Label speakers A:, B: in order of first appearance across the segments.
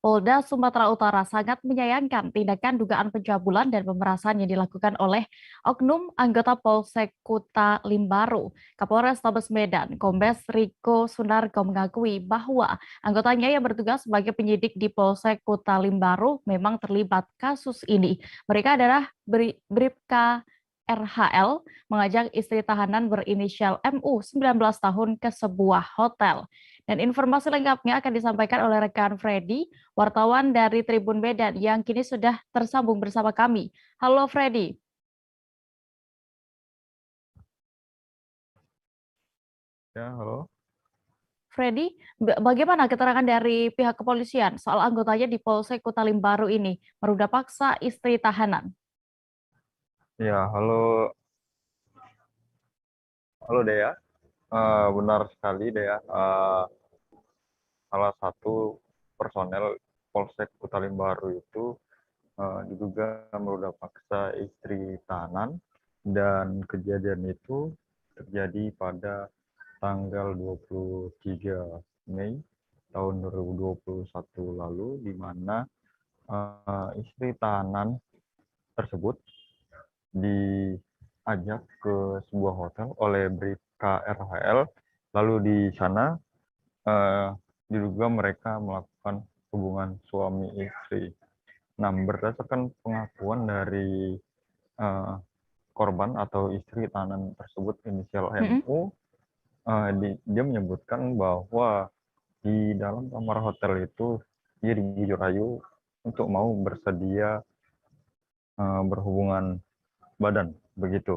A: Polda Sumatera Utara sangat menyayangkan tindakan dugaan pencabulan dan pemerasan yang dilakukan oleh oknum anggota Polsek Kuta Limbaru. Kapolres Tabes Medan, Kombes Riko Sunarko mengakui bahwa anggotanya yang bertugas sebagai penyidik di Polsek Kuta Limbaru memang terlibat kasus ini. Mereka adalah Bribka RHL mengajak istri tahanan berinisial MU 19 tahun ke sebuah hotel. Dan informasi lengkapnya akan disampaikan oleh rekan Freddy, wartawan dari Tribun Medan yang kini sudah tersambung bersama kami. Halo Freddy.
B: Ya, halo.
A: Freddy, bagaimana keterangan dari pihak kepolisian soal anggotanya di Polsek Kuta Limbaru ini meruda paksa istri tahanan?
B: Ya, halo, halo Dea. Benar sekali Dea. Salah satu personel Polsek Kuta Limbaru itu diduga meruda paksa istri tahanan dan kejadian itu terjadi pada tanggal 23 Mei tahun 2021 lalu, di mana istri tahanan tersebut diajak ke sebuah hotel oleh Bribka RHL. Lalu di sana eh, diduga mereka melakukan hubungan suami istri. Nah, berdasarkan pengakuan dari eh, korban atau istri tahanan tersebut inisial
A: Mm-mm.
B: MU, dia menyebutkan bahwa di dalam kamar hotel itu dia dibujuk rayu untuk mau bersedia berhubungan badan, begitu.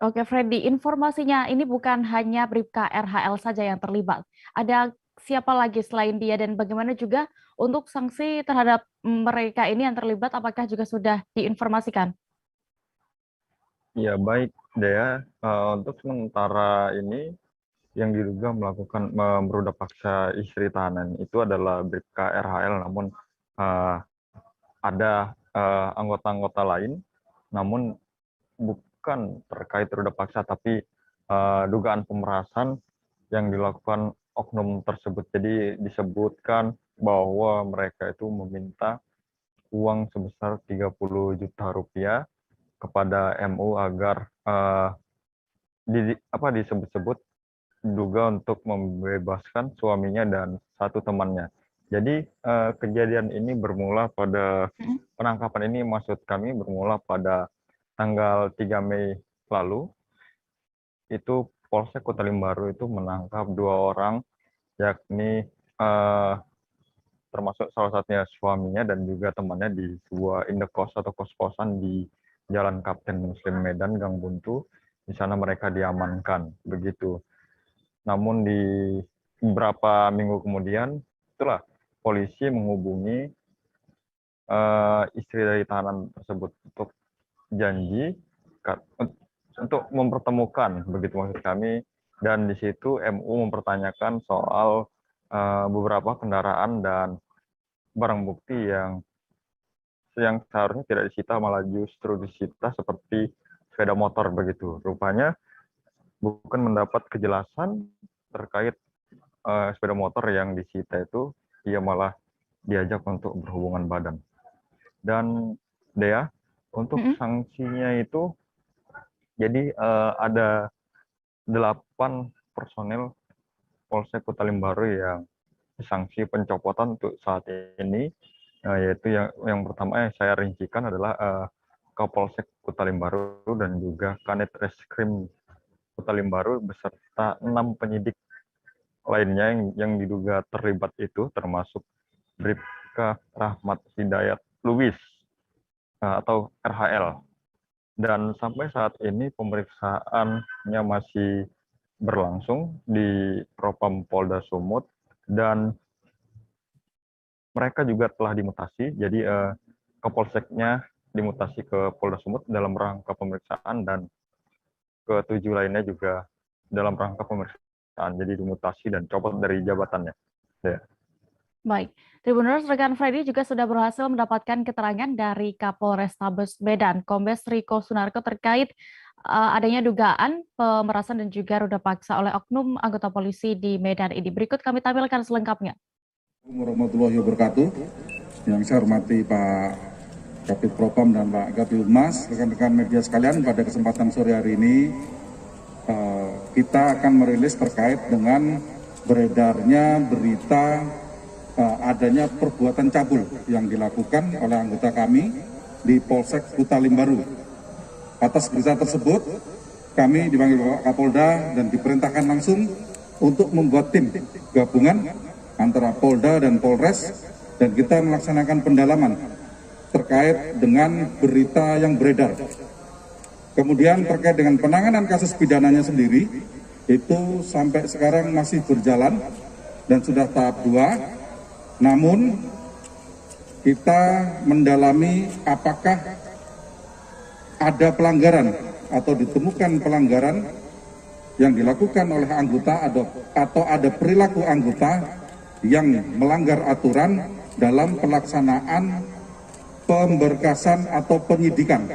A: Oke Freddy, informasinya ini bukan hanya Bribka RHL saja yang terlibat. Ada siapa lagi selain dia dan bagaimana juga untuk sanksi terhadap mereka ini yang terlibat, apakah juga sudah diinformasikan?
B: Ya, baik, Dea. Untuk sementara ini, yang diduga melakukan meruda paksa istri tahanan itu adalah Bribka RHL, namun eh, ada anggota-anggota lain, namun bukan terkait meruda paksa, tapi dugaan pemerasan yang dilakukan oknum tersebut. Jadi disebutkan bahwa mereka itu meminta uang sebesar 30 juta rupiah kepada MU agar disebut-sebut diduga untuk membebaskan suaminya dan satu temannya. Jadi kejadian ini bermula pada
A: Mm-mm.
B: penangkapan ini, maksud kami bermula pada tanggal 3 Mei lalu. Itu Polsek Kota Limbaru itu menangkap dua orang, yakni termasuk salah satunya suaminya dan juga temannya di sebuah indekos atau kos-kosan di Jalan Kapten Muslim Medan, Gang Buntu. Di sana mereka diamankan, begitu. Namun di beberapa minggu kemudian, itulah polisi menghubungi istri dari tahanan tersebut untuk janji untuk mempertemukan, begitu maksud kami. Dan di situ MU mempertanyakan soal beberapa kendaraan dan barang bukti yang seharusnya tidak disita malah justru disita, seperti sepeda motor, begitu. Rupanya bukan mendapat kejelasan terkait sepeda motor yang disita itu, ia malah diajak untuk berhubungan badan. Dan Dea, untuk
A: Mm-mm.
B: sanksinya itu, jadi ada 8 personel Polsek Kuta Limbaru yang sanksi pencopotan untuk saat ini, yaitu yang pertama saya rincikan adalah Kapolsek Kuta Limbaru dan juga Kanit Reskrim Kuta Limbaru beserta 6 penyidik lainnya yang diduga terlibat itu, termasuk Bribka Rahmat Hidayat Lubis atau RHL. Dan sampai saat ini pemeriksaannya masih berlangsung di Propam Polda Sumut, dan mereka juga telah dimutasi. Jadi Kapolseknya dimutasi ke Polda Sumut dalam rangka pemeriksaan, dan ketujuh lainnya juga dalam rangka pemeriksaan. Jadi dimutasi dan copot dari jabatannya. Ya.
A: Baik, Tribuners, rekan Freddy juga sudah berhasil mendapatkan keterangan dari Kapolrestabes Medan, Kombes Riko Sunarko terkait adanya dugaan pemerasan dan juga ruda paksa oleh oknum anggota polisi di Medan ini. Berikut kami tampilkan selengkapnya.
C: Warahmatullahi wabarakatuh. Yang saya hormati Pak Kapit Propam dan Pak Kapit Humas, rekan-rekan media sekalian, pada kesempatan sore hari ini kita akan merilis terkait dengan beredarnya berita adanya perbuatan cabul yang dilakukan oleh anggota kami di Polsek Kuta Limbaru. Atas berita tersebut, kami dipanggil Bapak Kapolda dan diperintahkan langsung untuk membuat tim gabungan antara Polda dan Polres, dan kita melaksanakan pendalaman terkait dengan berita yang beredar. Kemudian terkait dengan penanganan kasus pidananya sendiri, itu sampai sekarang masih berjalan dan sudah tahap 2. Namun kita mendalami apakah ada pelanggaran atau ditemukan pelanggaran yang dilakukan oleh anggota atau ada perilaku anggota yang melanggar aturan dalam pelaksanaan pemberkasan atau penyidikan.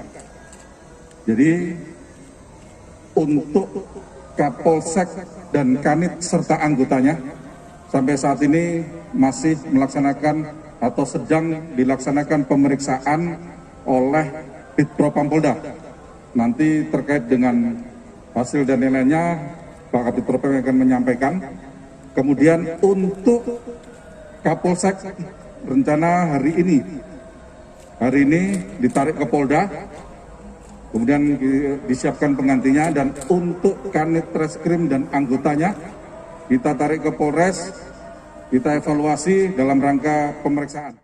C: Jadi untuk Kapolsek dan Kanit serta anggotanya sampai saat ini masih melaksanakan atau sedang dilaksanakan pemeriksaan oleh Bitpropam Polda. Nanti terkait dengan hasil dan nilainya Pak Kabid Propam akan menyampaikan. Kemudian untuk Kapolsek rencana hari ini ditarik ke Polda, kemudian disiapkan penggantinya, dan untuk Kanit Reskrim dan anggotanya kita tarik ke Polres, kita evaluasi dalam rangka pemeriksaan.